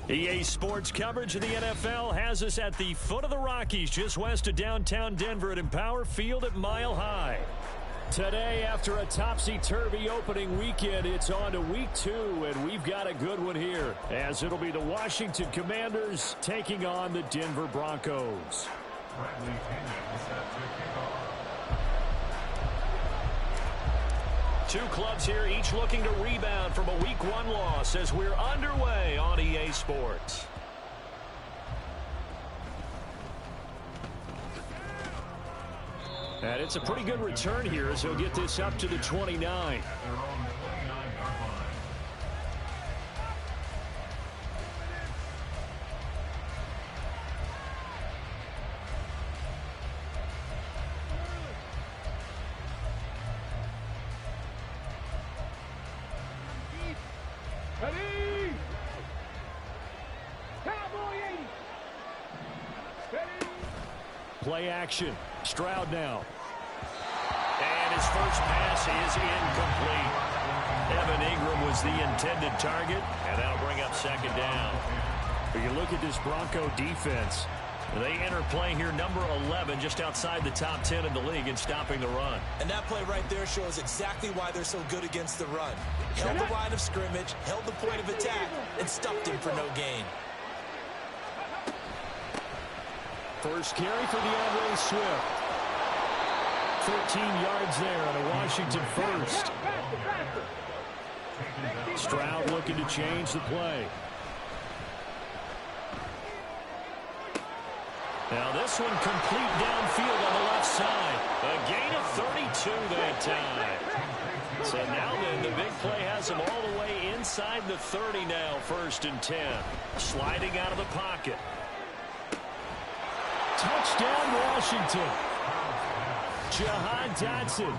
EA Sports coverage of the NFL has us at the foot of the Rockies, just west of downtown Denver at Empower Field at Mile High. Today, after a topsy-turvy opening weekend, it's on to week 2, and we've got a good one here, as it'll be the Washington Commanders taking on the Denver Broncos. Two clubs here, each looking to rebound from a Week 1 loss as we're underway on EA Sports. And it's a pretty good return here as he'll get this up to the 29. Play action. Stroud now. And his first pass is incomplete. Evan Ingram was the intended target, and that'll bring up second down. But you look at this Bronco defense. They enter play here number 11, just outside the top 10 in the league in stopping the run. And that play right there shows exactly why they're so good against the run. Held the line of scrimmage, held the point of attack, and stuffed him for no gain. First carry for DeAndre Swift. 13 yards there on a Washington first. Stroud looking to change the play. Now this one complete downfield on the left side. A gain of 32 that time. So now then the big play has him all the way inside the 30 now, 1st and 10. Sliding out of the pocket. Touchdown, Washington. Jahan Dotson,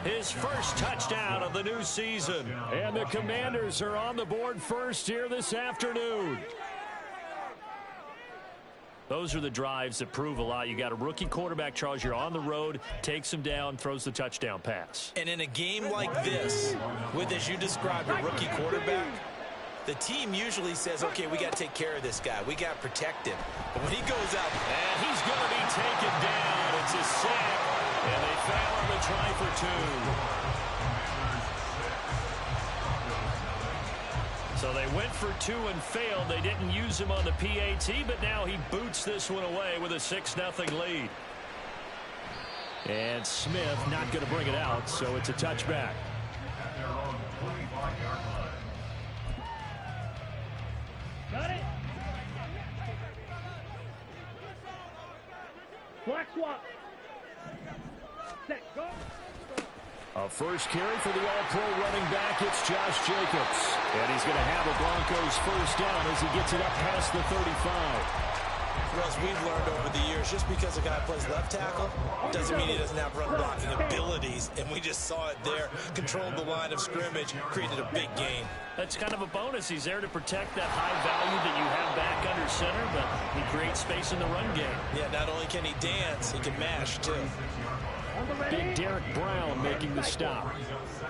his first touchdown of the new season. And the Commanders are on the board first here this afternoon. Those are the drives that prove a lot. You got a rookie quarterback, Charles. You're on the road, takes him down, throws the touchdown pass. And in a game like this, with, as you described, a rookie quarterback, the team usually says, okay, we got to take care of this guy. We got to protect him. But when he goes out, and he's going to be taken down. It's a sack, and they foul him to try for 2. So they went for 2 and failed. They didn't use him on the PAT, but now he boots this one away with a 6-0 lead. And Smith not going to bring it out, so it's a touchback. Got it. Black swap. Set, go. A first carry for the all-pro running back. It's Josh Jacobs. And he's going to have the Broncos first down as he gets it up past the 35. Well, as we've learned over the years, just because a guy plays left tackle doesn't mean he doesn't have run blocking abilities. And we just saw it there. Controlled the line of scrimmage, created a big gain. That's kind of a bonus. He's there to protect that high value that you have back under center, but he creates space in the run game. Yeah, not only can he dance, he can mash, too. Big Derek Brown making the stop.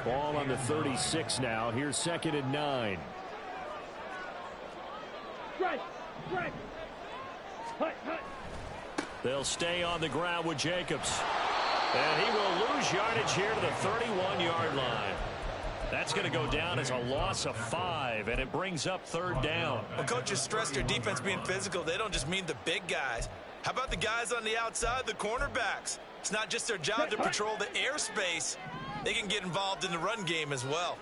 Ball on the 36 now. Here's 2nd and 9. Strike, strike. They'll stay on the ground with Jacobs. And he will lose yardage here to the 31-yard line. That's going to go down as a loss of 5, and it brings up 3rd down. Well, coaches stress their defense being physical. They don't just mean the big guys. How about the guys on the outside, the cornerbacks? It's not just their job to patrol the airspace. They can get involved in the run game as well.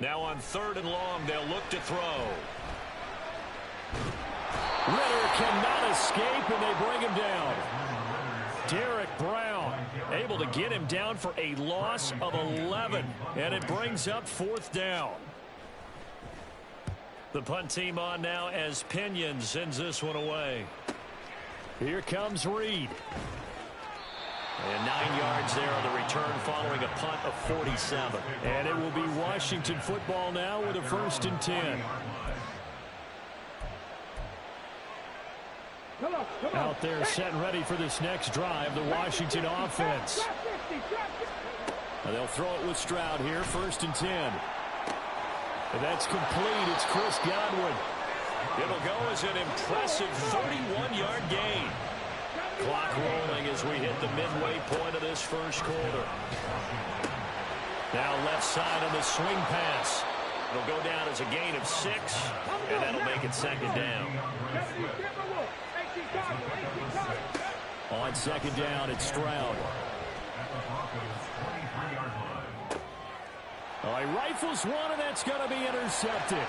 Now on 3rd and long, they'll look to throw. Ritter cannot escape, and they bring him down. Derek Brown able to get him down for a loss of 11, and it brings up 4th down. The punt team on now as Pinion sends this one away. Here comes Reed. And 9 yards there on the return following a punt of 47. And it will be Washington football now with a 1st and 10. Out there set and ready for this next drive, the Washington offense. They'll throw it with Stroud here, 1st and 10. And that's complete. It's Chris Godwin. It'll go as an impressive 31-yard gain. Clock rolling as we hit the midway point of this first quarter. Now left side on the swing pass. It'll go down as a gain of 6, and that'll make it second down. On second down, it's Stroud. He rifles one, and that's going to be intercepted.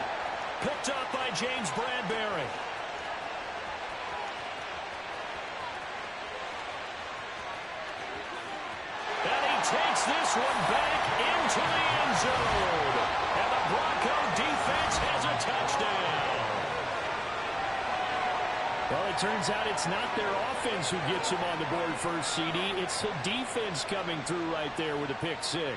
Picked up by James Bradbury. And he takes this one back into the end zone. And the Bronco defense has a touchdown. Well, it turns out it's not their offense who gets them on the board first, CD. It's the defense coming through right there with a pick 6.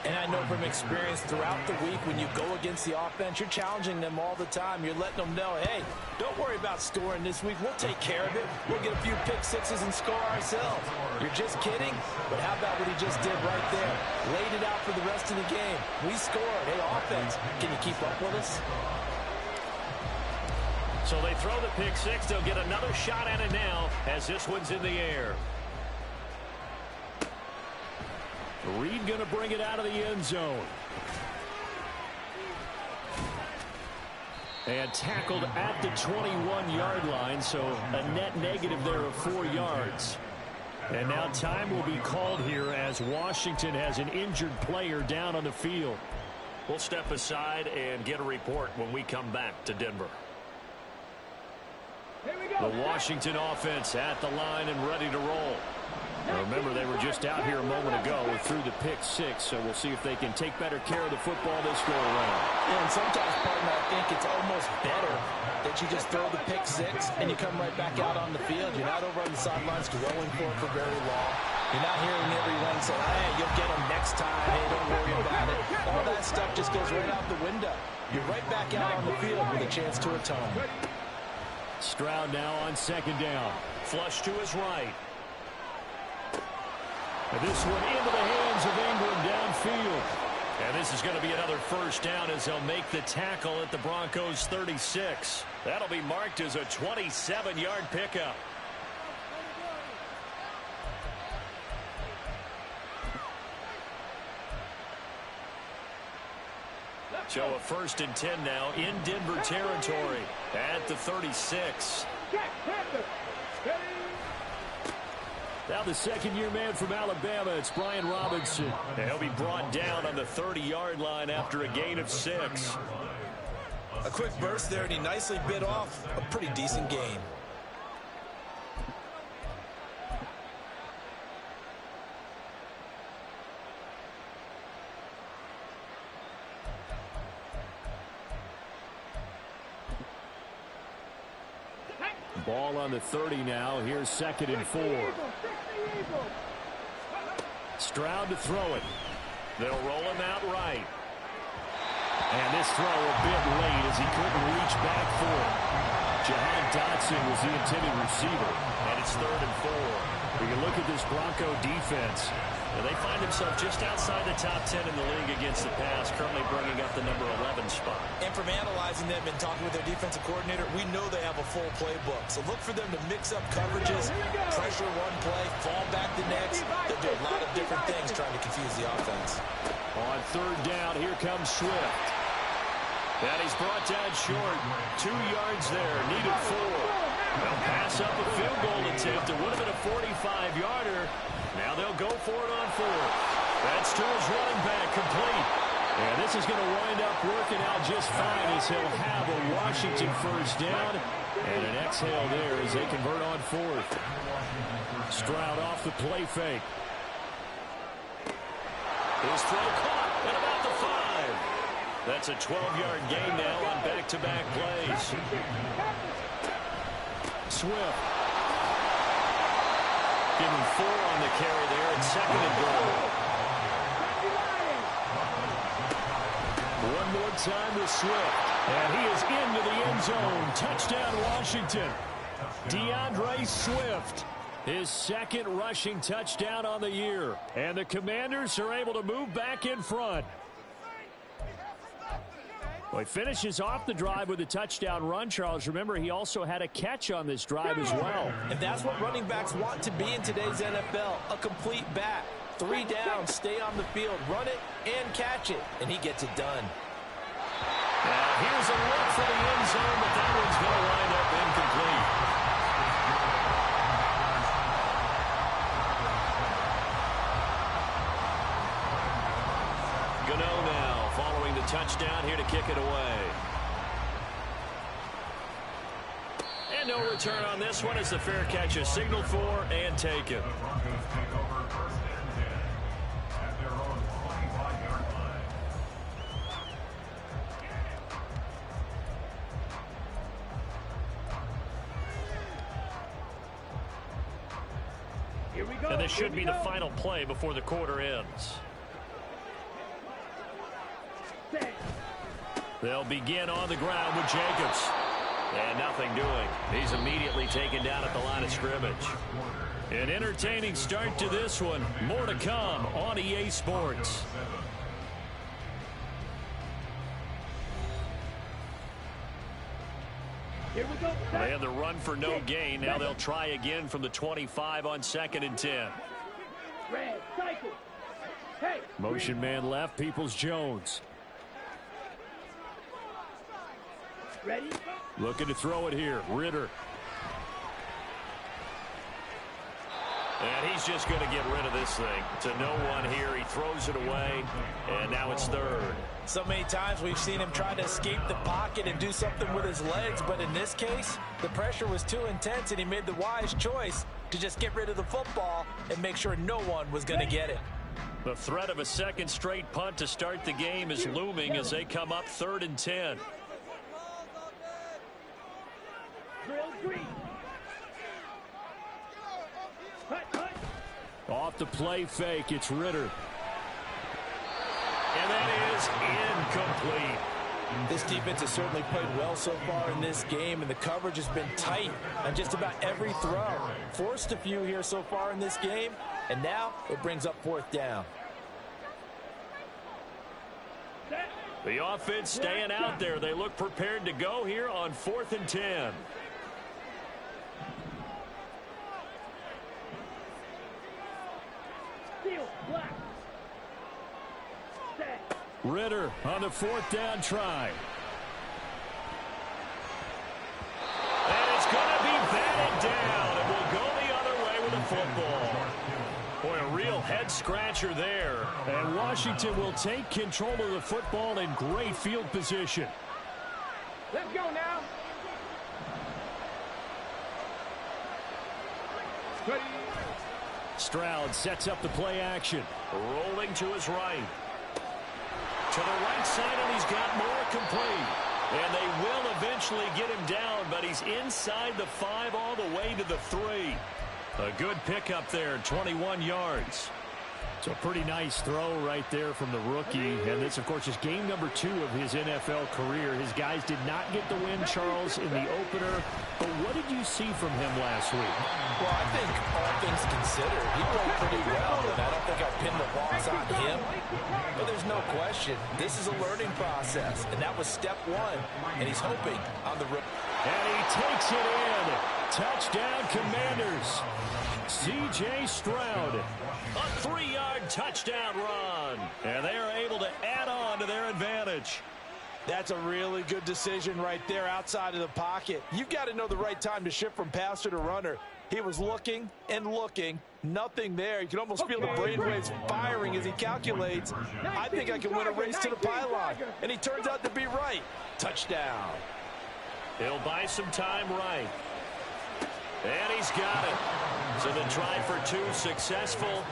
And I know from experience throughout the week when you go against the offense, you're challenging them all the time. You're letting them know, hey, don't worry about scoring this week. We'll take care of it. We'll get a few pick 6s and score ourselves. You're just kidding? But how about what he just did right there? Laid it out for the rest of the game. We scored. Hey, offense, can you keep up with us? So they throw the pick 6. They'll get another shot at it now as this one's in the air. Reed going to bring it out of the end zone. And tackled at the 21-yard line, so a net negative there of 4 yards. And now time will be called here as Washington has an injured player down on the field. We'll step aside and get a report when we come back to Denver. The Washington offense at the line and ready to roll. Now remember, they were just out here a moment ago through the pick 6, so we'll see if they can take better care of the football this go around. And sometimes, partner, I think it's almost better that you just throw the pick 6 and you come right back out on the field. You're not over on the sidelines growing for very long. You're not hearing everyone say, hey, you'll get them next time. Hey, don't worry about it. All that stuff just goes right out the window. You're right back out on the field with a chance to atone. Stroud now on second down. Flush to his right. And this one into the hands of Ingram downfield. And this is going to be another first down as they'll make the tackle at the Broncos' 36. That'll be marked as a 27-yard pickup. So a 1st and 10 now in Denver territory at the 36. Now the second-year man from Alabama, it's Brian Robinson. And he'll be brought down on the 30-yard line after a gain of 6. A quick burst there, and he nicely bit off a pretty decent gain. Ball on the 30 now. Here's 2nd and 4. Stroud to throw it. They'll roll him out right. And this throw a bit late as he couldn't reach back for it. Jahan Dotson was the intended receiver. And it's 3rd and 4. We can look at this Bronco defense. And they find themselves just outside the top 10 in the league against the pass, currently bringing up the number 11 spot. And from analyzing them and talking with their defensive coordinator, we know they have a full playbook. So look for them to mix up coverages, pressure one play, fall back the next. They'll do a lot of different things trying to confuse the offense. On 3rd down, here comes Swift. And he's brought down short. 2 yards there, needed 4. They'll pass up a field goal attempt. It would have been a 45-yarder. Now they'll go for it on 4th. That's to his running back, complete. And this is going to wind up working out just fine as he'll have a Washington first down. And an exhale there as they convert on 4th. Stroud off the play fake. His throw caught at about the 5. That's a 12-yard gain now on back-to-back plays. Swift. Give him 4 on the carry there at 2nd and goal. One more time with Swift. And he is into the end zone. Touchdown, Washington. DeAndre Swift. His 2nd rushing touchdown on the year. And the Commanders are able to move back in front. Well, he finishes off the drive with a touchdown run, Charles. Remember, he also had a catch on this drive as well. And that's what running backs want to be in today's NFL, a complete back. 3 down, stay on the field, run it, and catch it. And he gets it done. Now, here's a look for the end zone, but that one's going to wind up incomplete. Gano now, following the touchdown, here to kick it away. And no return on this one as the fair catch is signaled for and taken. Here we go. And this should be the final play before the quarter ends. They'll begin on the ground with Jacobs. And nothing doing. He's immediately taken down at the line of scrimmage. An entertaining start to this one. More to come on EA Sports. Here we go. They had the run for no gain. Now they'll try again from the 25 on 2nd and 10. Red, cycle. Hey. Motion man left, Peoples-Jones. Ready? Looking to throw it here. Ritter. And he's just going to get rid of this thing. To no one here. He throws it away. And now it's 3rd. So many times we've seen him try to escape the pocket and do something with his legs. But in this case, the pressure was too intense and he made the wise choice to just get rid of the football and make sure no one was going to get it. The threat of a second straight punt to start the game is looming as they come up 3rd and 10. Drill green. Off the play fake, it's Ritter. And that is incomplete. This defense has certainly played well so far in this game, and the coverage has been tight on just about every throw. Forced a few here so far in this game, and now it brings up 4th down. The offense staying out there. They look prepared to go here on 4th and 10. Ritter on the 4th down try. And it's going to be batted down. It will go the other way with the football. Boy, a real head-scratcher there. And Washington will take control of the football in great field position. Let's go now. Ready. Stroud sets up the play action. Rolling to his right. To the right side, and he's got more complete. And they will eventually get him down, but he's inside the 5 all the way to the 3. A good pickup there, 21 yards. It's a pretty nice throw right there from the rookie. And this, of course, is game number 2 of his NFL career. His guys did not get the win, Charles, in the opener. But what did you see from him last week? Well, I think all things considered, he played pretty well. And I don't think I pinned the loss on him. But there's no question, this is a learning process. And that was step 1. And he's hoping on the rookie. And he takes it in. Touchdown, Commanders. C.J. Stroud. A 3-yard touchdown run. And they are able to add on to their advantage. That's a really good decision right there outside of the pocket. You've got to know the right time to shift from passer to runner. He was looking and looking. Nothing there. You can almost feel the brainwaves firing as he calculates. I think I can win a race to the pylon. And he turns out to be right. Touchdown. He'll buy some time right. And he's got it. So the try for 2 successful.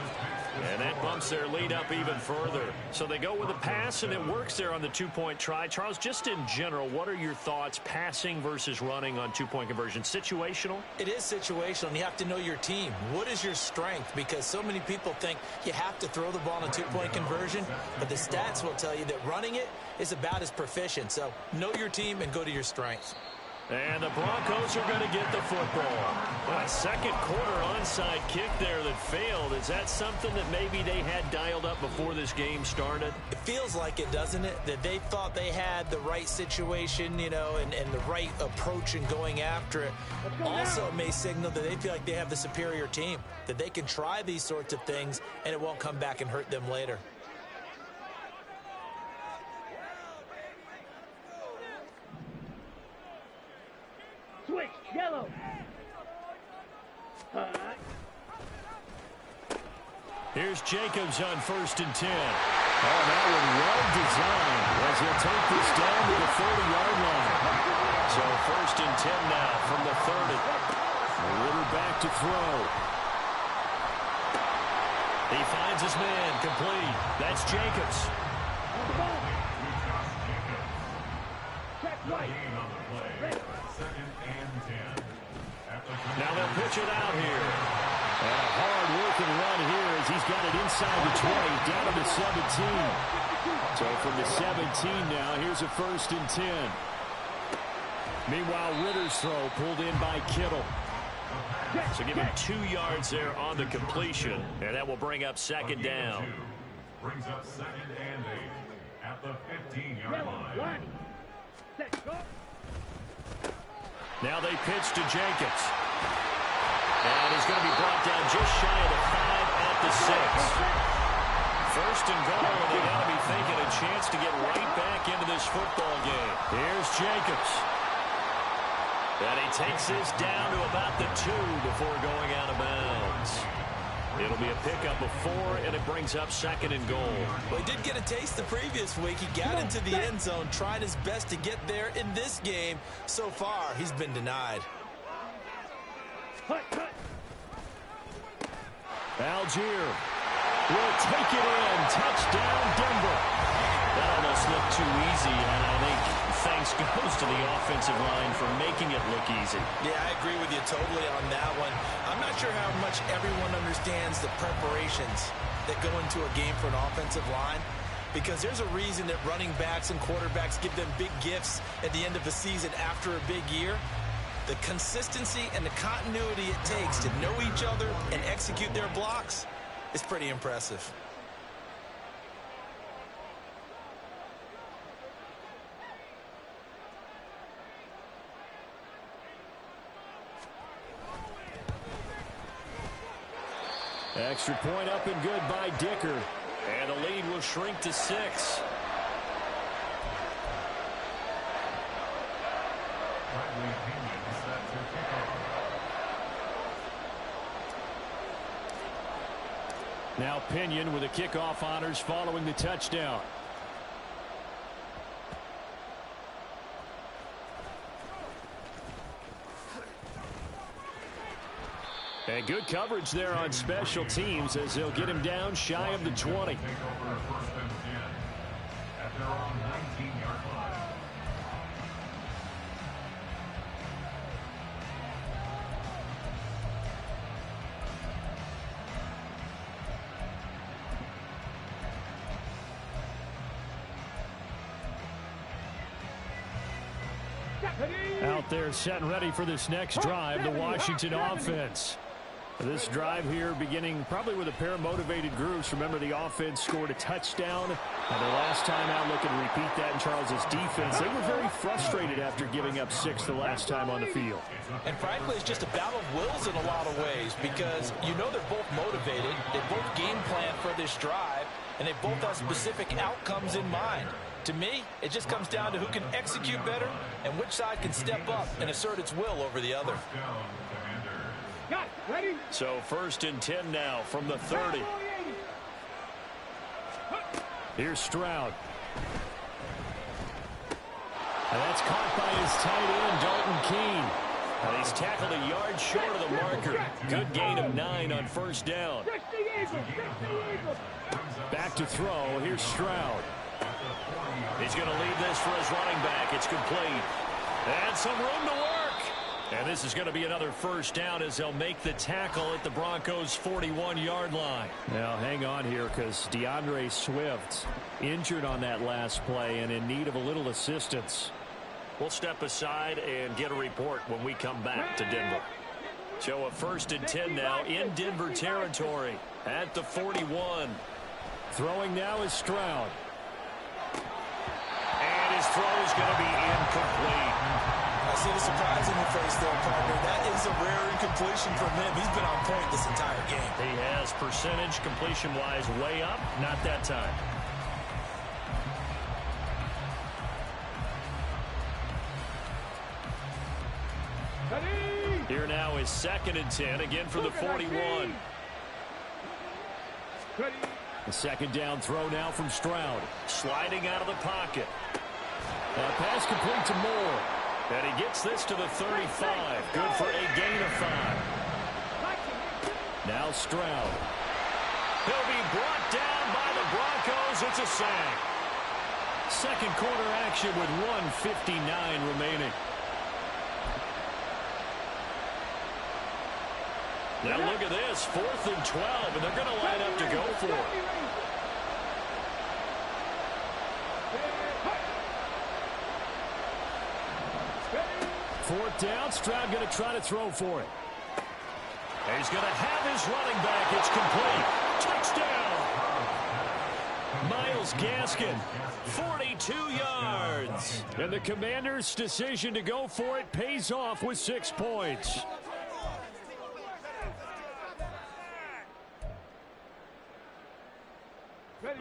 And that bumps their lead up even further. So they go with a pass, and it works there on the 2-point try. Charles, just in general, what are your thoughts passing versus running on 2-point conversion? Situational? It is situational, and you have to know your team. What is your strength? Because so many people think you have to throw the ball in a 2-point conversion, but the stats will tell you that running it is about as proficient. So know your team and go to your strengths. And the Broncos are going to get the football. A second quarter onside kick there that failed. Is that something that maybe they had dialed up before this game started? It feels like it, doesn't it? That they thought they had the right situation, you know, and the right approach in going after it. Also may signal that they feel like they have the superior team, that they can try these sorts of things and it won't come back and hurt them later. Switch, yellow. Here's Jacobs on 1st and 10. Oh, that one well designed as he'll take this down to the 30-yard line. So 1st and 10 now from the 30. Ritter back to throw. He finds his man complete. That's Jacobs. Check right. Now they'll pitch it out here. And a hard-working run here as he's got it inside the 20, down to the 17. So from the 17 now, here's a 1st and 10. Meanwhile, Ritter's throw pulled in by Kittle. So give him 2 yards there on the completion, and that will bring up 2nd down. Brings up 2nd and 8 at the 15-yard line. Now they pitch to Jacobs. And he's going to be brought down just shy of the 5 at the 6. 1st and goal, and they got to be thinking a chance to get right back into this football game. Here's Jacobs. And he takes this down to about the 2 before going out of bounds. It'll be a pickup of 4, and it brings up 2nd and goal. Well, he did get a taste the previous week. He got into the end zone, trying his best to get there in this game. So far, he's been denied. Algier will take it in. Touchdown, Denver. That almost looked too easy, and I think thanks goes to the offensive line for making it look easy. Yeah, I agree with you totally on that one. I'm not sure how much everyone understands the preparations that go into a game for an offensive line, because there's a reason that running backs and quarterbacks give them big gifts at the end of the season after a big year. The consistency and the continuity it takes to know each other and execute their blocks is pretty impressive. Extra point up and good by Dicker. And the lead will shrink to 6. Now Pinion with the kickoff honors following the touchdown. And good coverage there on special teams as they'll get him down shy of the 20. Out there set and ready for this next drive, the Washington offense. This drive here beginning probably with a pair of motivated groups. Remember, the offense scored a touchdown. And the last time out, looking to repeat that in Charles's defense. They were very frustrated after giving up 6 the last time on the field. And frankly, it's just a battle of wills in a lot of ways, because you know they're both motivated. They both game plan for this drive, and they both have specific outcomes in mind. To me, it just comes down to who can execute better and which side can step up and assert its will over the other. So 1st and 10 now from the 30. Here's Stroud. And that's caught by his tight end, Dalton Keene. And he's tackled a yard short of the marker. Good gain of 9 on 1st down. Back to throw. Here's Stroud. He's going to leave this for his running back. It's complete. And some room to work. And this is going to be another 1st down as they'll make the tackle at the Broncos' 41-yard line. Now, hang on here because DeAndre Swift injured on that last play and in need of a little assistance. We'll step aside and get a report when we come back to Denver. So a 1st and 10 now in Denver territory at the 41. Throwing now is Stroud. And his throw is going to be incomplete. I see the surprise in your face there, partner. That is a rare incompletion from him. He's been on point this entire game. He has percentage completion-wise way up. Not that time. Here now is 2nd and 10, again for the 41. The 2nd down throw now from Stroud. Sliding out of the pocket. Pass complete to Moore. And he gets this to the 35. Good for a gain of 5. Now Stroud. He'll be brought down by the Broncos. It's a sack. 2nd quarter action with 1:59 remaining. Now look at this, 4th and 12, and they're going to line up to go for it. Fourth down, Stroud going to try to throw for it. And he's going to have his running back. It's complete. Touchdown. Myles Gaskin, 42 yards. And the Commanders' decision to go for it pays off with 6 points.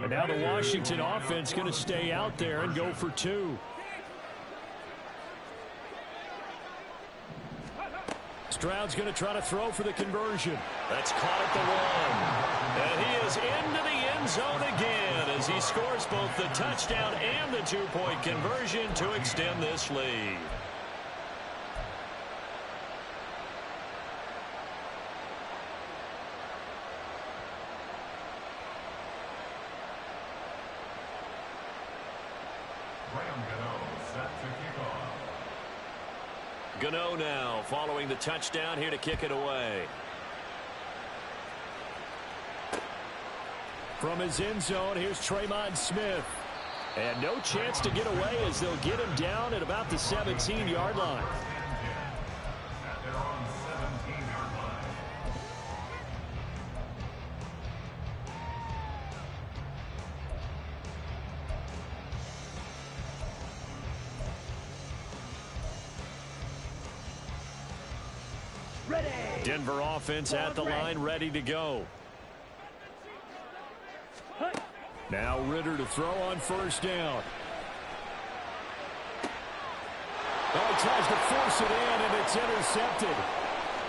And now the Washington offense going to stay out there and go for 2. Stroud's going to try to throw for the conversion. That's caught at the 1. And he is into the end zone again as he scores both the touchdown and the 2-point conversion to extend this lead. Gano now following the touchdown here to kick it away. From his end zone, here's Tremont Smith. And no chance to get away as they'll get him down at about the 17-yard line. Denver offense at the line, ready to go. Now Ritter to throw on 1st down. Oh, he tries to force it in, and it's intercepted.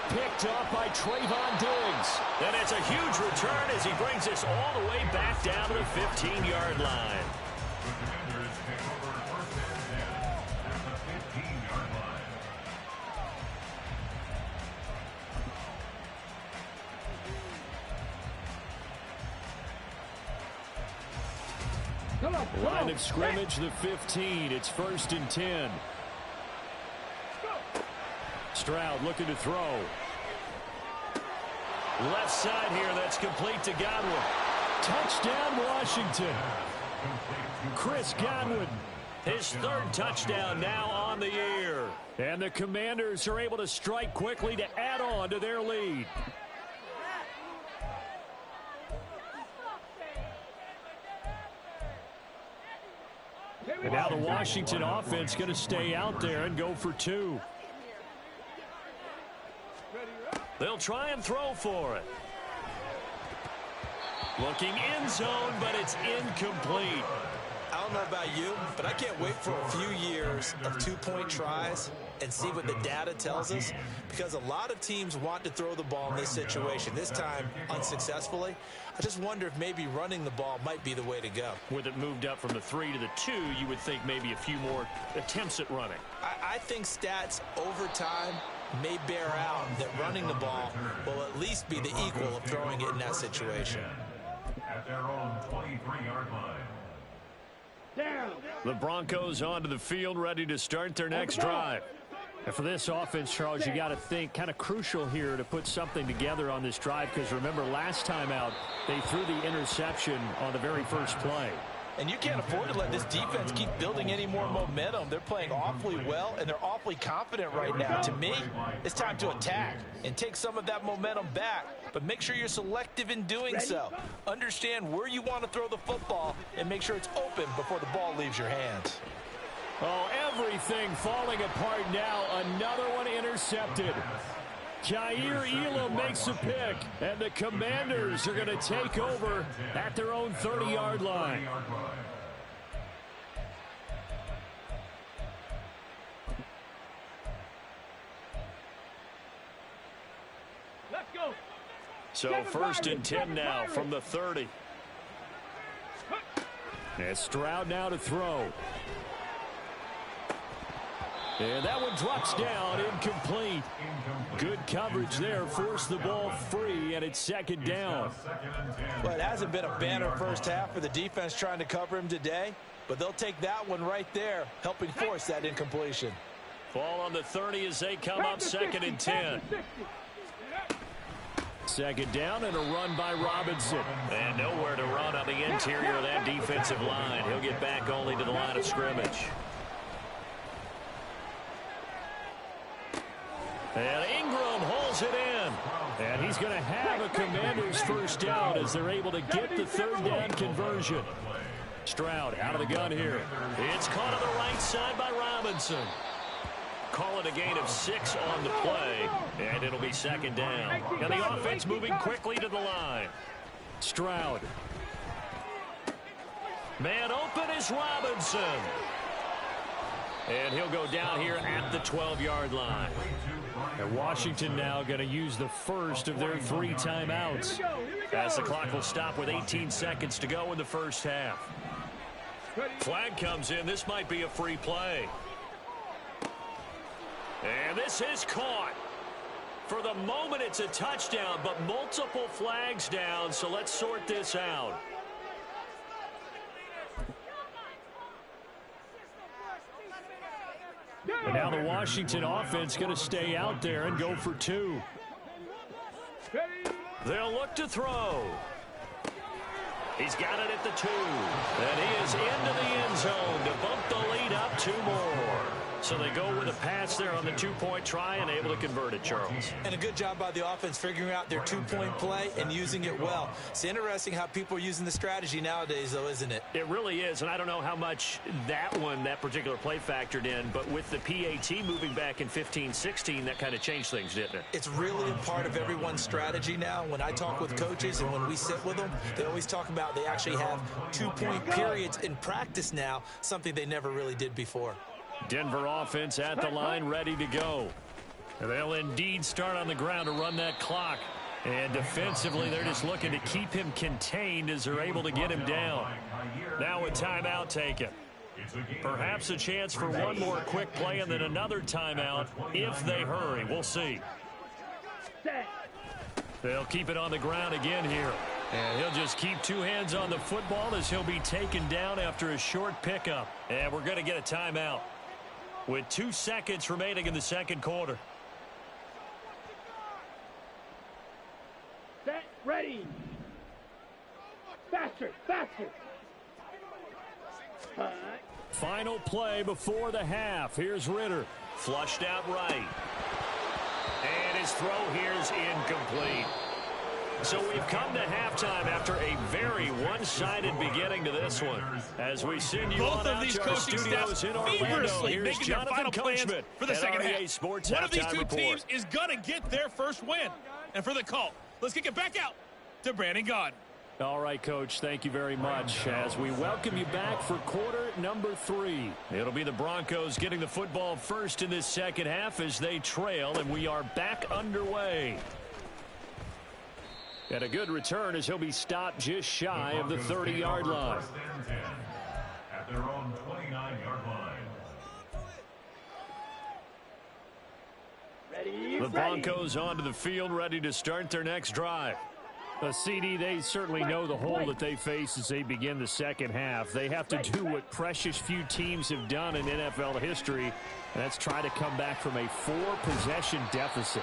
Picked up by Trayvon Diggs. And it's a huge return as he brings us all the way back down to the 15-yard line. Line of scrimmage, the 15. It's 1st and 10. Stroud looking to throw. Left side here, that's complete to Godwin. Touchdown, Washington. Chris Godwin, his 3rd touchdown now on the year. And the Commanders are able to strike quickly to add on to their lead. And now the Washington offense going to stay out there and go for 2. They'll try and throw for it. Looking end zone, but it's incomplete. I don't know about you, but I can't wait for a few years of 2-point tries and see what the data tells us, because a lot of teams want to throw the ball in this situation. This time, unsuccessfully. I just wonder if maybe running the ball might be the way to go. With it moved up from the 3 to the 2, you would think maybe a few more attempts at running. I think stats over time may bear out that running the ball will at least be the equal of throwing it in that situation. At their own 23-yard line. The Broncos onto the field, ready to start their next drive. And for this offense, Charles, you got to think kind of crucial here to put something together on this drive, because remember last time out, they threw the interception on the very first play. And you can't afford to let this defense keep building any more momentum. They're playing awfully well, and they're awfully confident right now. To me, it's time to attack and take some of that momentum back, but make sure you're selective in doing so. Understand where you want to throw the football and make sure it's open before the ball leaves your hands. Oh, everything falling apart now. Another one intercepted. Jair Elam makes a pick, and the Commanders are going to take over at their own 30-yard line. Let's go. So 1st and 10 now from the 30. And Stroud now to throw. And that one drops down, incomplete. Good coverage there, forced the ball free, and it's 2nd down. Well, it hasn't been a banner first half for the defense trying to cover him today, but they'll take that one right there, helping force that incompletion. Ball on the 30 as they come up 2nd and 10. 2nd down and a run by Robinson. And nowhere to run on the interior of that defensive line. He'll get back only to the line of scrimmage. And Ingram holds it in. And he's going to have a Commanders first down as they're able to get the 3rd down conversion. Stroud out of the gun here. It's caught on the right side by Robinson. Call it a gain of 6 on the play, and it'll be 2nd down. Now the offense moving quickly to the line. Stroud. Man open is Robinson. And he'll go down here at the 12-yard line. And Washington now going to use the first of their 3 timeouts as the clock will stop with 18 seconds to go in the first half. Flag comes in. This might be a free play. And this is caught. For the moment, it's a touchdown, but multiple flags down, so let's sort this out. And now the Washington offense going to stay out there and go for 2. They'll look to throw. He's got it at the 2. And he is into the end zone to bump the lead up 2 more. So they go with a pass there on the 2-point try and able to convert it, Charles. And a good job by the offense figuring out their 2-point play and using it well. It's interesting how people are using the strategy nowadays, though, isn't it? It really is, and I don't know how much that particular play factored in, but with the PAT moving back in 15-16, that kind of changed things, didn't it? It's really a part of everyone's strategy now. When I talk with coaches and when we sit with them, they always talk about they actually have 2-point periods in practice now, something they never really did before. Denver offense at the line, ready to go. They'll indeed start on the ground to run that clock. And defensively, they're just looking to keep him contained as they're able to get him down. Now a timeout taken. Perhaps a chance for one more quick play and then another timeout if they hurry. We'll see. They'll keep it on the ground again here. And he'll just keep 2 hands on the football as he'll be taken down after a short pickup. And we're going to get a timeout with 2 seconds remaining in the 2nd quarter. Set, ready. Faster, faster. Final play before the half. Here's Ritter. Flushed out right. And his throw here is incomplete. So we've come to halftime after a very one-sided beginning to this one. As we send you on out to our studios in Orlando, here's Jonathan Coachman for the second half. Sports One of these 2 report. teams is going to get their first win. And for the call, let's kick it back out to Brandon Gaudin. All right, Coach, thank you very much. As we welcome you back for quarter number 3. It'll be the Broncos getting the football first in this second half as they trail, and we are back underway. And a good return as he'll be stopped just shy of the 30-yard line. At their own 29-yard line. Ready, The Broncos onto the field, ready to start their next drive. CD, they certainly know the hole that they face as they begin the second half. They have to do what precious few teams have done in NFL history, and that's try to come back from a 4-possession deficit.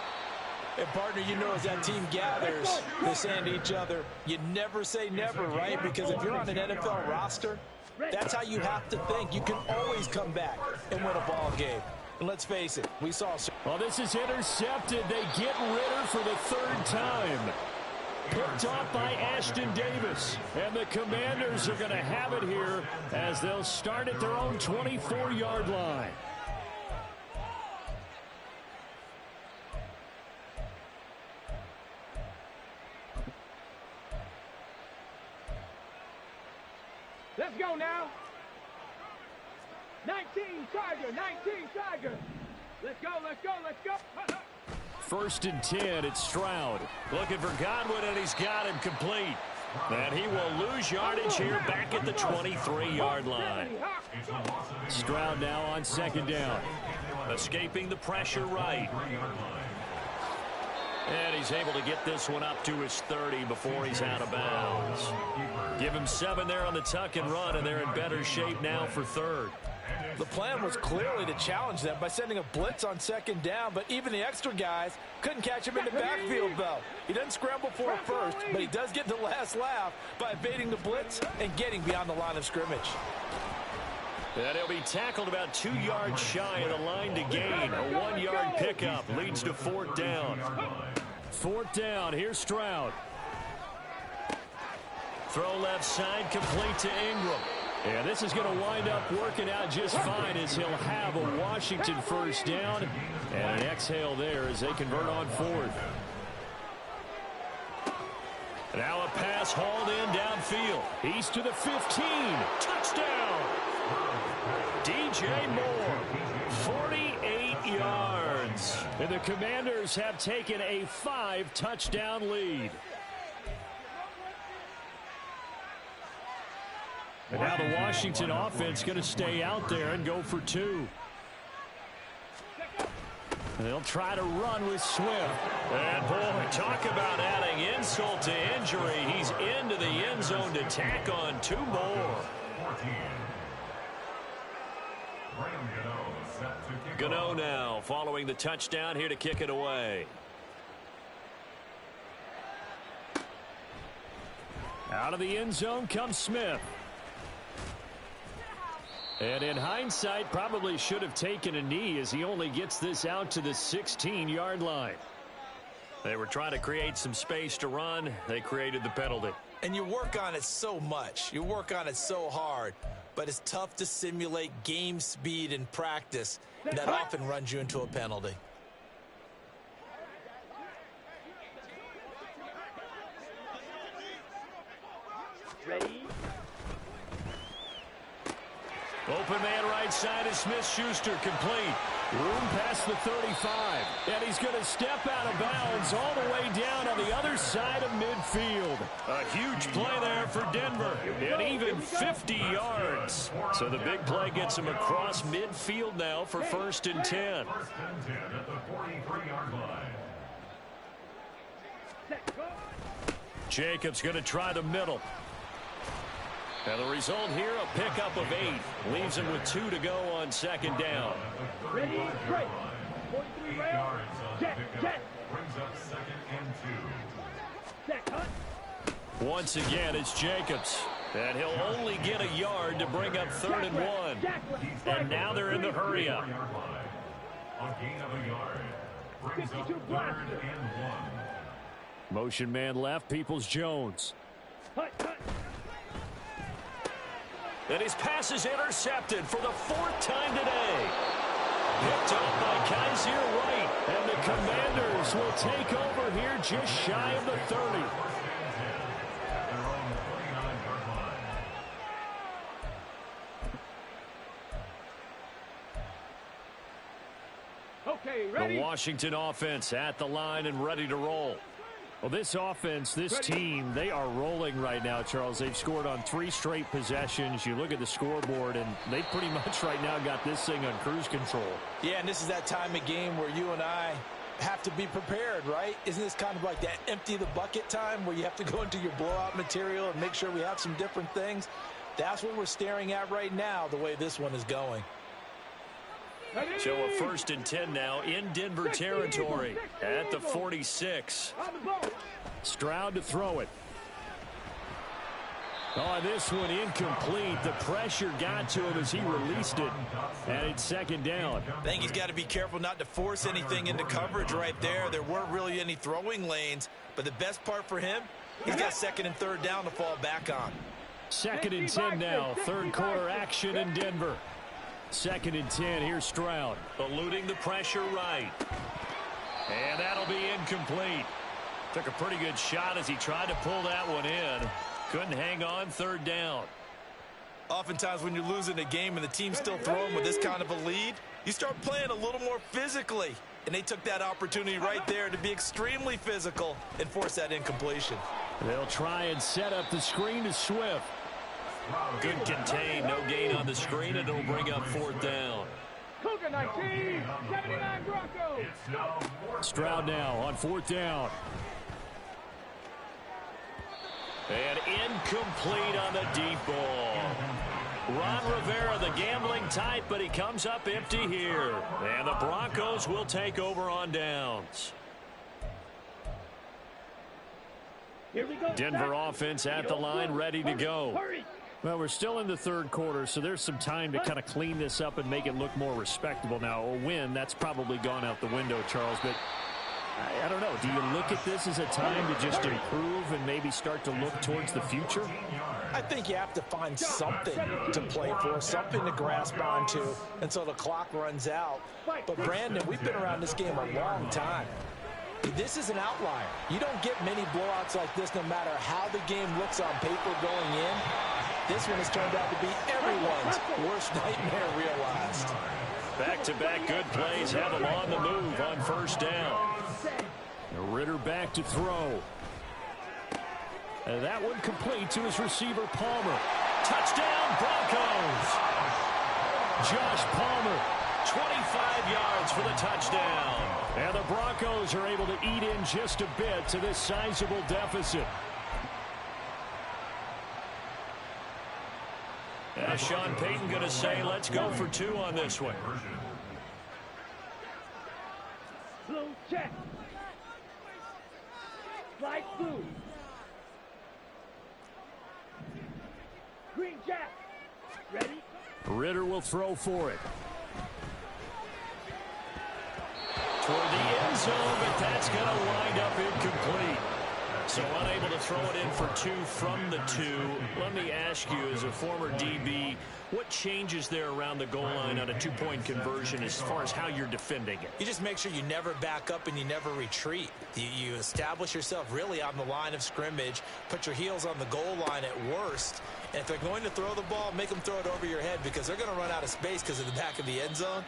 And, partner, you know as that team gathers, they're saying to each other, you never say never, right? Because if you're on an NFL roster, That's how you have to think. You can always come back and win a ball game. And let's face it, we saw... Well, this is intercepted. They get Ritter for the third time. Picked off by Ashton Davis. And the Commanders are going to have it here as they'll start at their own 24-yard line. Let's go now. 19 Tiger, 19 Tiger. Let's go, let's go, let's go. First and 10, it's Stroud. Looking for Godwin, and he's got him complete. And he will lose yardage here back at the 23-yard line. Stroud now on second down. Escaping the pressure right. And he's able to get this one up to his 30 before he's out of bounds. Give him 7 there on the tuck and run, and they're in better shape now for third. The plan was clearly to challenge them by sending a blitz on second down, but even the extra guys couldn't catch him in the backfield, though. He doesn't scramble for it first, but he does get the last laugh by evading the blitz and getting beyond the line of scrimmage. And he'll be tackled about 2 yards shy of the line to gain. A 1-yard pickup leads to fourth down. Fourth down, here's Stroud. Throw left side, complete to Ingram. And this is going to wind up working out just fine as he'll have a Washington first down. And an exhale there as they convert on fourth. Now a pass hauled in downfield. He's to the 15. Touchdown! DJ Moore, 48 yards. And the Commanders have taken a 5-touchdown lead. And now the Washington offense going to stay out there and go for 2. They'll try to run with Swift. And boy, talk about adding insult to injury. He's into the end zone to tack on 2 more. Gano now following the touchdown here to kick it away. Out of the end zone comes Smith. And in hindsight, probably should have taken a knee as he only gets this out to the 16-yard line. They were trying to create some space to run. They created the penalty. And you work on it so much. You work on it so hard. But it's tough to simulate game speed in practice. That often runs you into a penalty. Ready? Open man right side is Smith-Schuster, complete. Room past the 35. And he's going to step out of bounds all the way down on the other side of midfield. A huge play there for Denver. And even 50 yards. So the big play gets him across midfield now for first and 10. First and 10 at the 43-yard line. Jacobs going to try the middle. And the result here, a pickup of 8. Leaves him with 2 to go on second down. Ready, straight. 8 yards on pickup. Brings up second and 2. Set, cut. Once again, it's Jacobs. And he'll only get a yard to bring up third and 1. And now they're in the hurry up. A gain of a yard. Brings up third and 1. Motion man left, Peoples-Jones. Cut, cut. And his pass is intercepted for the 4th time today. Picked up by Kaiser White. And the Commanders will take over here just shy of the 30. Okay, ready? The Washington offense at the line and ready to roll. Well, this offense, this team, they are rolling right now, Charles. They've scored on 3 straight possessions. You look at the scoreboard, and they pretty much right now got this thing on cruise control. Yeah, and this is that time of game where you and I have to be prepared, right? Isn't this kind of like that empty the bucket time where you have to go into your blowout material and make sure we have some different things? That's what we're staring at right now, the way this one is going. So a first and 10 now in Denver territory at the 46. Stroud to throw it. Oh, this one incomplete. The pressure got to him as he released it. And it's second down. I think he's got to be careful not to force anything into coverage right there. There weren't really any throwing lanes. But the best part for him, he's got second and third down to fall back on. Second and 10 now. Third quarter action in Denver. Second and 10. Here's Stroud. Eluding the pressure right. And that'll be incomplete. Took a pretty good shot as he tried to pull that one in. Couldn't hang on. Third down. Oftentimes when you're losing a game and the team's still throwing with this kind of a lead, you start playing a little more physically. And they took that opportunity right there to be extremely physical and force that incompletion. They'll try and set up the screen to Swift. Good contain. No gain on the screen, and it'll bring up fourth down. Cougar 19, 79 Broncos. Stroud now on fourth down. And incomplete on the deep ball. Ron Rivera, the gambling type, but he comes up empty here. And the Broncos will take over on downs. Here we go. Denver offense at the line, ready to go. Hurry. Well, we're still in the third quarter, so there's some time to kind of clean this up and make it look more respectable. Now, a win, that's probably gone out the window, Charles, but I don't know. Do you look at this as a time to just improve and maybe start to look towards the future? I think you have to find something to play for, something to grasp onto until the clock runs out. But, Brandon, we've been around this game a long time. This is an outlier. You don't get many blowouts like this no matter how the game looks on paper going in. This one has turned out to be everyone's worst nightmare realized. Back-to-back good plays have them on the move on first down. Ritter back to throw. And that one complete to his receiver, Palmer. Touchdown, Broncos! Josh Palmer, 25 yards for the touchdown. And the Broncos are able to eat in just a bit to this sizable deficit. Sean Payton going to say, let's go for two on this one. Blue check. Light blue. Green jack. Ready? Ritter will throw for it. Toward the end zone, but that's going to wind up incomplete. So unable to throw it in for two from the two. Let me ask you, as a former DB, what changes there around the goal line on a two-point conversion as far as how you're defending it? You just make sure you never back up and you never retreat. You establish yourself really on the line of scrimmage, put your heels on the goal line at worst, and if they're going to throw the ball, make them throw it over your head because they're going to run out of space because of the back of the end zone.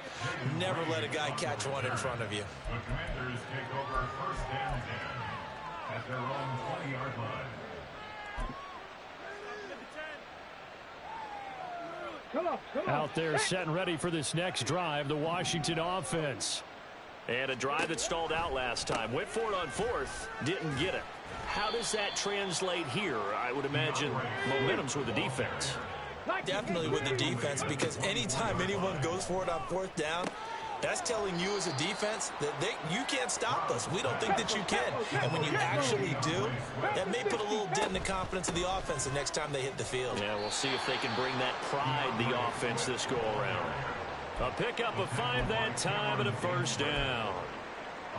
Never let a guy catch one in front of you. The Commanders take over first and 10 at their own 20-yard line. Come on. Out there set and ready for this next drive, the Washington offense. And a drive that stalled out last time. Went for it on fourth, didn't get it. How does that translate here? I would imagine momentum's with the defense. Definitely with the defense, because anytime anyone goes for it on fourth down, that's telling you as a defense that you can't stop us. We don't think that you can. And when you actually do, that may put a little dent in the confidence of the offense the next time they hit the field. Yeah, we'll see if they can bring that pride, the offense, this go-around. A pickup of 5 that time and a first down.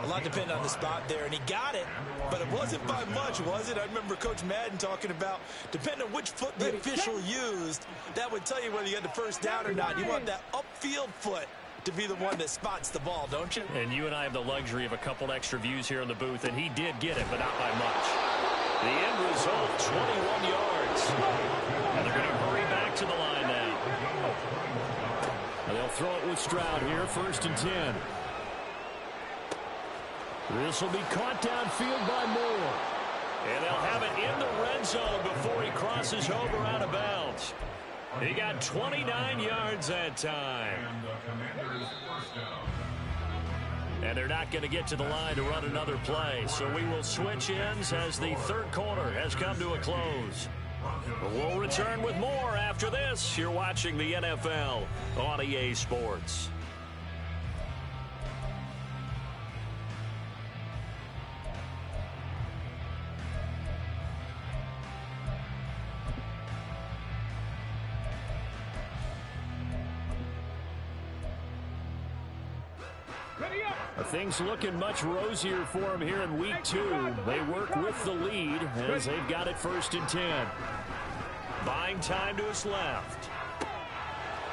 A lot depended on the spot there, and he got it, but it wasn't by much, was it? I remember Coach Madden talking about, depending on which foot the official used, that would tell you whether you had the first down or not. You want that upfield foot to be the one that spots the ball, don't you? And you and I have the luxury of a couple extra views here in the booth, and he did get it, but not by much. The end result, 21 yards. And they're going to hurry back to the line now. And they'll throw it with Stroud here, first and 10. This will be caught downfield by Moore. And they'll have it in the red zone before he crosses over out of bounds. He got 29 yards that time. And the Commanders first down. And they're not going to get to the line to run another play. So we will switch ends as the third quarter has come to a close. But we'll return with more after this. You're watching the NFL on EA Sports. Things looking much rosier for him here in week 2. They work with the lead as they've got it 1st and 10. Buying time to his left.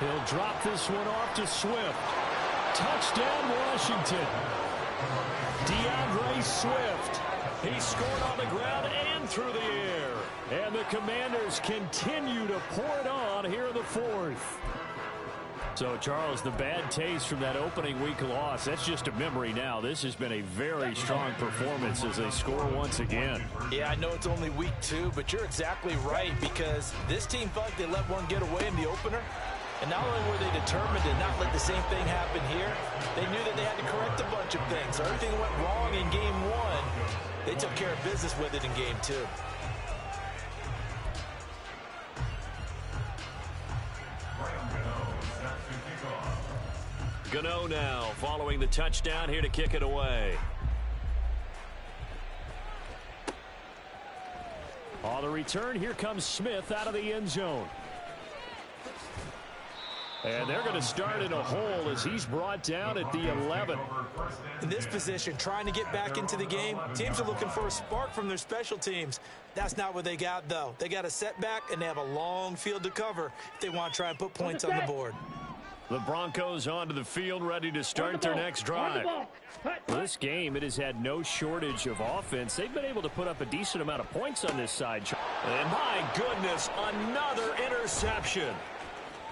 He'll drop this one off to Swift. Touchdown, Washington. DeAndre Swift. He scored on the ground and through the air. And the Commanders continue to pour it on here in the 4th. So, Charles, the bad taste from that opening week loss, that's just a memory now. This has been a very strong performance as they score once again. Yeah, I know it's only week 2, but you're exactly right, because this team felt like they let one get away in the opener. And not only were they determined to not let the same thing happen here, they knew that they had to correct a bunch of things. So everything that went wrong in game 1, they took care of business with it in game 2. Gano now following the touchdown here to kick it away. On the return, here comes Smith out of the end zone. And they're going to start in a hole as he's brought down at the 11. In this position, trying to get back into the game, teams are looking for a spark from their special teams. That's not what they got, though. They got a setback, and they have a long field to cover if they want to try and put points on the board. The Broncos onto the field, ready to start their next drive. Well, this game, it has had no shortage of offense. They've been able to put up a decent amount of points on this side. And my goodness, another interception.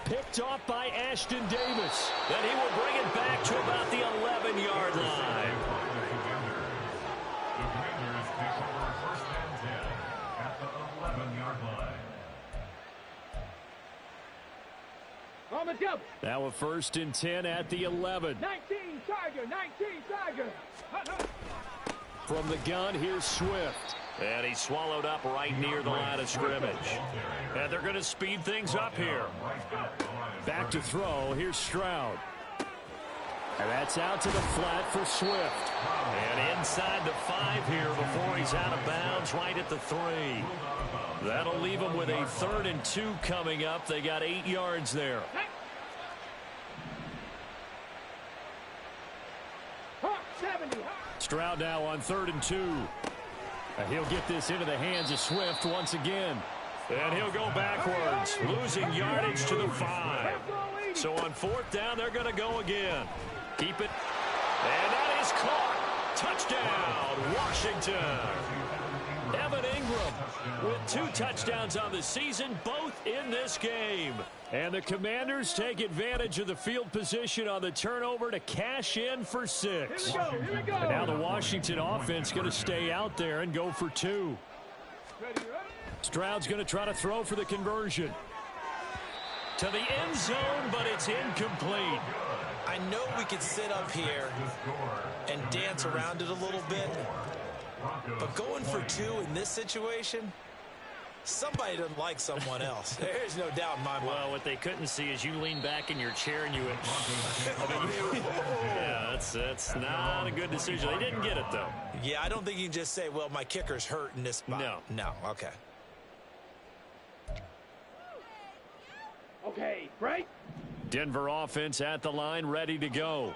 Picked off by Ashton Davis. And he will bring it back to about the 11-yard line. The Commanders take over 1st and 10 at the 11-yard line. Now a 1st and 10 at the 11. 19 Tiger. From the gun, here's Swift. And he's swallowed up right near the line of scrimmage. And they're going to speed things up here. Back to throw. Here's Stroud. And that's out to the flat for Swift. And inside the 5 here before he's out of bounds right at the 3. That'll leave him with a 3rd and 2 coming up. They got 8 yards there. Stroud now on 3rd and 2. And he'll get this into the hands of Swift once again. And he'll go backwards, losing yardage to the 5. So on 4th down, they're going to go again. Keep it. And that is caught. Touchdown, Washington. Evan Ingram with 2 touchdowns on the season, both in this game. And the Commanders take advantage of the field position on the turnover to cash in for 6. Here we go. And now the Washington offense going to stay out there and go for 2. Stroud's going to try to throw for the conversion. To the end zone, but it's incomplete. I know we could sit up here and dance around it a little bit, but going for 2 in this situation, somebody doesn't like someone else. There's no doubt in my mind. Well, what they couldn't see is you lean back in your chair and you went, yeah, that's not a good decision. They didn't get it, though. Yeah, I don't think you can just say, well, my kicker's hurt in this spot. No, okay. Okay, break. Denver offense at the line, ready to go.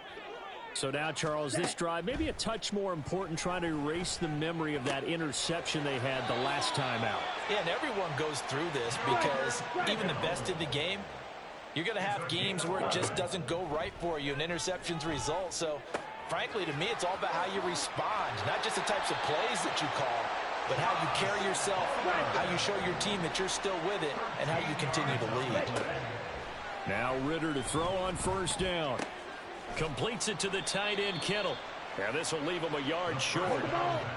So now, Charles, this drive, maybe a touch more important, trying to erase the memory of that interception they had the last time out. Yeah, and everyone goes through this because even the best in the game, you're going to have games where it just doesn't go right for you and interceptions result. So, frankly, to me, it's all about how you respond, not just the types of plays that you call, but how you carry yourself, how you show your team that you're still with it, and how you continue to lead. Now Ritter to throw on 1st down. Completes it to the tight end, Kittle. And this will leave him a yard short.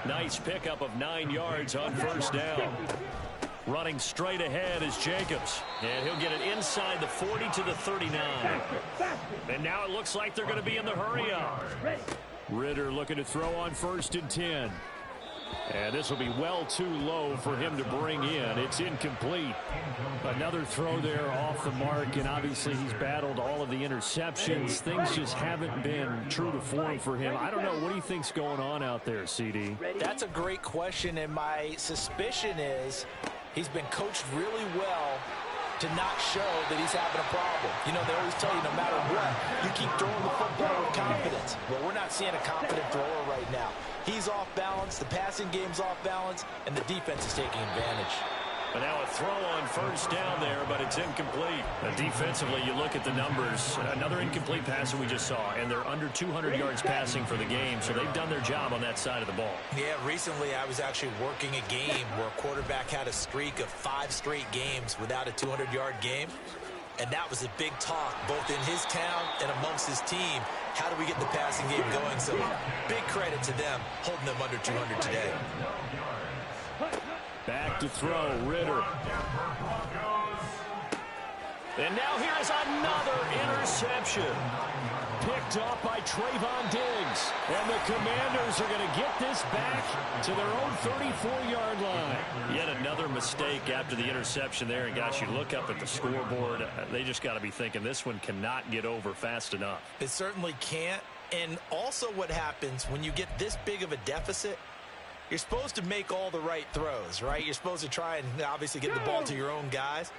Nice pickup of 9 yards on 1st down. Running straight ahead is Jacobs. And he'll get it inside the 40 to the 39. And now it looks like they're going to be in the hurry-up. Ritter looking to throw on 1st and 10. And this will be well too low for him to bring in. It's incomplete. Another throw there off the mark, and obviously he's battled all of the interceptions. Things just haven't been true to form for him. I don't know. What do you think's going on out there, CD? That's a great question, and my suspicion is he's been coached really well to not show that he's having a problem. You know, they always tell you no matter what, you keep throwing the football with confidence. Well, we're not seeing a confident thrower right now. He's off balance, the passing game's off balance, and the defense is taking advantage. But now a throw on first down there, but it's incomplete. Defensively, you look at the numbers. Another incomplete pass that we just saw, and they're under 200 yards passing for the game, so they've done their job on that side of the ball. Yeah, recently I was actually working a game where a quarterback had a streak of 5 straight games without a 200-yard game, and that was a big talk both in his town and amongst his team. How do we get the passing game going? So big credit to them holding them under 200 today. Back to throw, Ritter. And now here is another interception. Picked up by Trayvon Diggs. And the Commanders are going to get this back to their own 34-yard line. Yet another mistake after the interception there. And, gosh, you look up at the scoreboard. They just got to be thinking this one cannot get over fast enough. It certainly can't. And also what happens when you get this big of a deficit, you're supposed to make all the right throws, right? You're supposed to try and obviously get the ball to your own guys.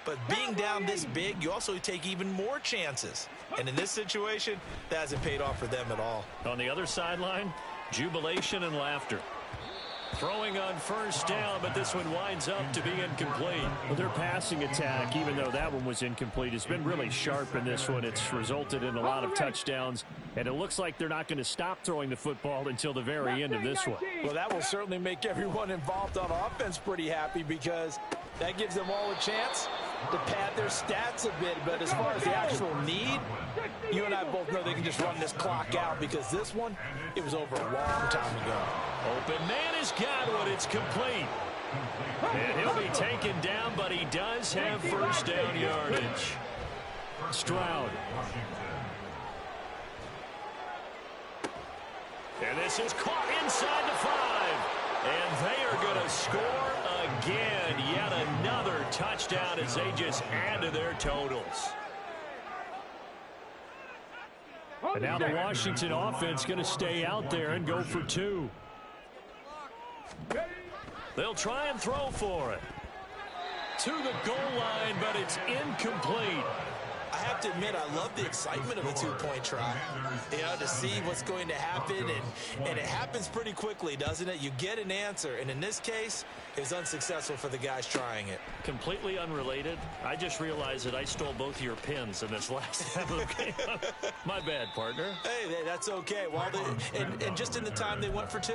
But being down this big, you also take even more chances. And in this situation, that hasn't paid off for them at all. On the other sideline, jubilation and laughter. Throwing on first down, but this one winds up to be incomplete. Well, their passing attack, even though that one was incomplete, has been really sharp in this one. It's resulted in a lot of touchdowns, and it looks like they're not going to stop throwing the football until the very end of this one. Well, that will certainly make everyone involved on offense pretty happy because that gives them all a chance to pad their stats a bit. But as far as the actual need, you and I both know they can just run this clock out because this one, it was over a long time ago. Open man has got one. It's complete. And he'll be taken down, but he does have first down yardage. Stroud. And this is caught inside the 5. And they are going to score again. Yet another touchdown as they just add to their totals. And now the Washington offense going to stay out there and go for 2. They'll try and throw for it. To the goal line, but it's incomplete. I have to admit, I love the excitement of a two-point try. You know, to see what's going to happen, and it happens pretty quickly, doesn't it? You get an answer, and in this case, it was unsuccessful for the guys trying it. Completely unrelated. I just realized that I stole both of your pins in this last game. My bad, partner. Hey, that's okay. Well, and just in the time they went for 2.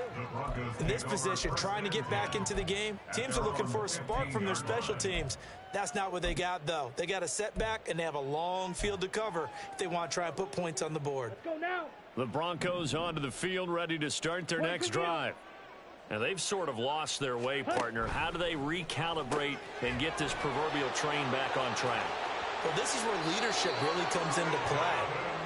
In this position, trying to get back into the game, teams are looking for a spark from their special teams. That's not what they got, though. They got a setback, and they have a long field to cover if they want to try and put points on the board. Let's go now. The Broncos onto the field, ready to start their next drive. And they've sort of lost their way, partner. How do they recalibrate and get this proverbial train back on track? Well, this is where leadership really comes into play.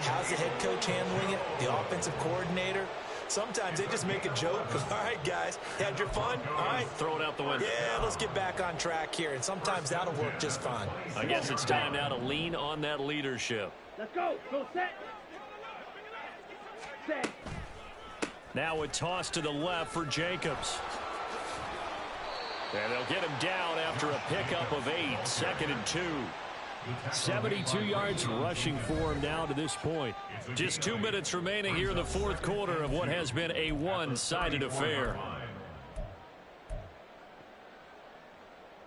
How's the head coach handling it? The offensive coordinator? Sometimes they just make a joke. All right, guys, had your fun? All right. Throw it out the window. Yeah, let's get back on track here. And sometimes that'll work just fine. I guess it's time now to lean on that leadership. Let's go. Go set. Set. Now a toss to the left for Jacobs. And they'll get him down after a pickup of 8. 2nd and 2. 72 yards rushing for him now to this point. Just 2 minutes remaining here in the 4th quarter of what has been a one-sided affair.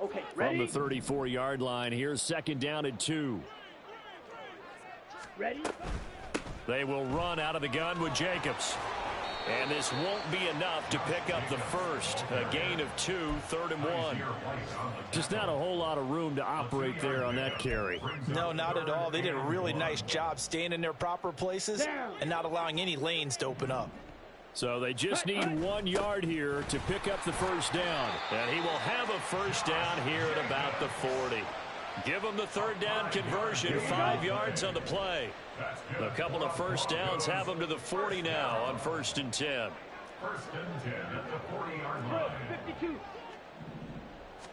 Okay, ready? From the 34-yard line, here's 2nd down and 2. Ready? They will run out of the gun with Jacobs. And this won't be enough to pick up the first. A gain of 2, 3rd and 1. Just not a whole lot of room to operate there on that carry. No, not at all. They did a really nice job staying in their proper places and not allowing any lanes to open up. So they just need 1 yard here to pick up the first down. And he will have a first down here at about the 40. Give him the 3rd down conversion, 5 yards on the play. A couple of first downs have him to the 40 now on 1st and 10. 1st and 10 at the 40-yard line. 52.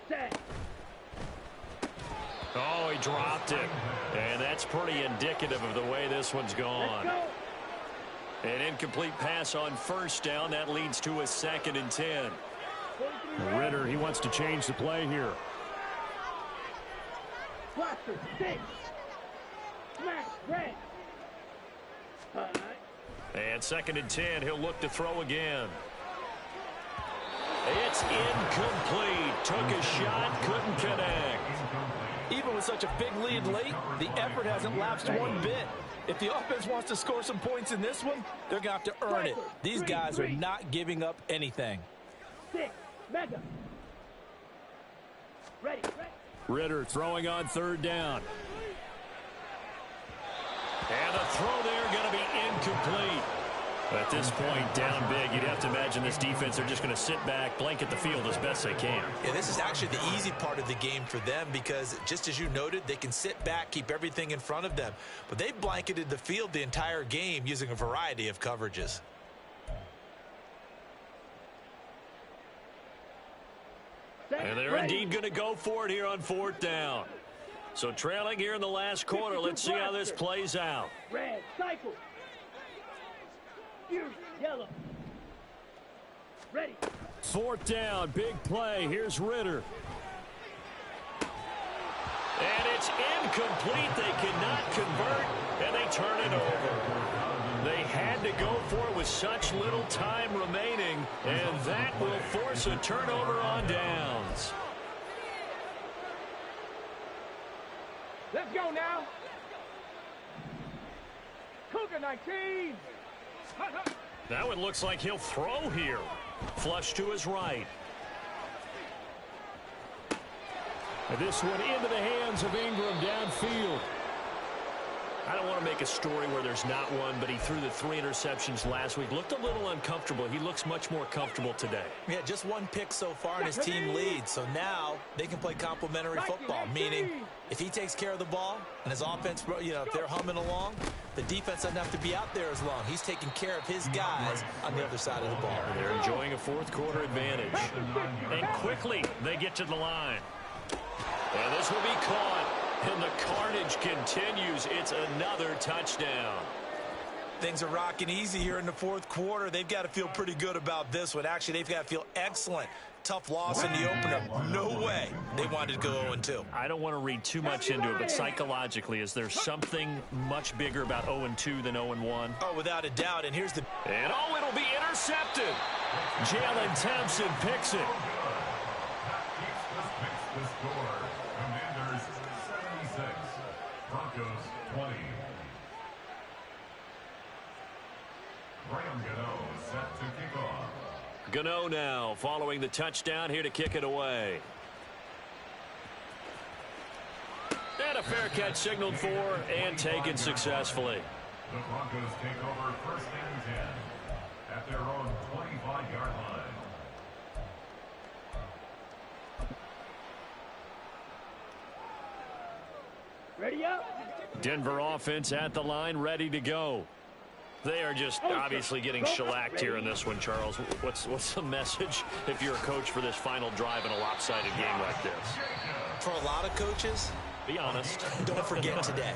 Set. Oh, he dropped it. And that's pretty indicative of the way this one's gone. An incomplete pass on 1st down. That leads to a 2nd and 10. Ritter, he wants to change the play here. Cluster, 6. Smash, red. And 2nd and 10, he'll look to throw again. It's incomplete. Took a shot, couldn't connect. Even with such a big lead late, the effort hasn't lapsed one bit. If the offense wants to score some points in this one, they're going to have to earn it. These guys are not giving up anything. 6, mega. Ready. Ritter throwing on 3rd down. And the throw there going to be incomplete. At this point, down big, you'd have to imagine this defense are just going to sit back, blanket the field as best they can. Yeah, this is actually the easy part of the game for them because, just as you noted, they can sit back, keep everything in front of them. But they blanketed the field the entire game using a variety of coverages. And they're indeed going to go for it here on 4th down. So trailing here in the last quarter, let's see how this plays out. Red, cycle. Yellow. Ready. 4th down, big play. Here's Ritter. And it's incomplete. They cannot convert, and they turn it over. They had to go for it with such little time remaining, and that will force a turnover on downs. Let's go now. Cougar 19. That one looks like he'll throw here. Flush to his right. And this one into the hands of Ingram downfield. I don't want to make a story where there's not one, but he threw the 3 interceptions last week. Looked a little uncomfortable. He looks much more comfortable today. Yeah, just 1 pick so far, and his team leads. So now they can play complementary football, meaning if he takes care of the ball and his offense, if they're humming along, the defense doesn't have to be out there as long. He's taking care of his guys on the other side of the ball. They're enjoying a 4th quarter advantage. And quickly they get to the line. And this will be caught. And the carnage continues. It's another touchdown. Things are rocking easy here in the 4th quarter. They've got to feel pretty good about this one. Actually, they've got to feel excellent. Tough loss in the opener. No way they wanted to go 0-2. I don't want to read too much into it, but psychologically, is there something much bigger about 0-2 than 0-1? Oh, without a doubt. And here's the... And it'll be intercepted. Jalen Thompson picks it. The score, Commanders 76, Broncos 20. Graham Gano set to kick off. Gano now following the touchdown here to kick it away. And a fair catch signaled for and taken successfully. The Broncos take over 1st and 10 at their own 25-yard line. Ready up. Denver offense at the line, ready to go. They are just obviously getting shellacked here in this one, Charles. What's the message if you're a coach for this final drive in a lopsided game like this? For a lot of coaches, be honest. Don't forget today.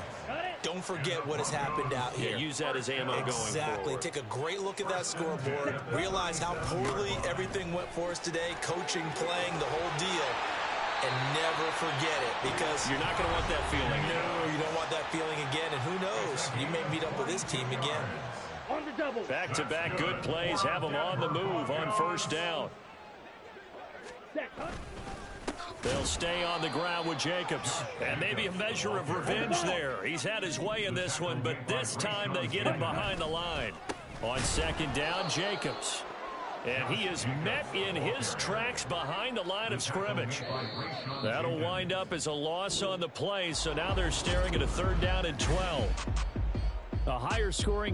Don't forget what has happened out here. Yeah, use that as ammo going forward. Exactly. Take a great look at that scoreboard. Realize how poorly everything went for us today. Coaching, playing, the whole deal. And never forget it, because you're not going to want that feeling. No, you don't want that feeling again. And who knows? You may meet up with this team again. On the double. Back-to-back good plays have them on the move on 1st down. They'll stay on the ground with Jacobs. And maybe a measure of revenge there. He's had his way in this one, but this time they get him behind the line. On 2nd down, Jacobs. And he is met in his tracks behind the line of scrimmage. That'll wind up as a loss on the play, so now they're staring at a 3rd down and 12. A higher scoring game.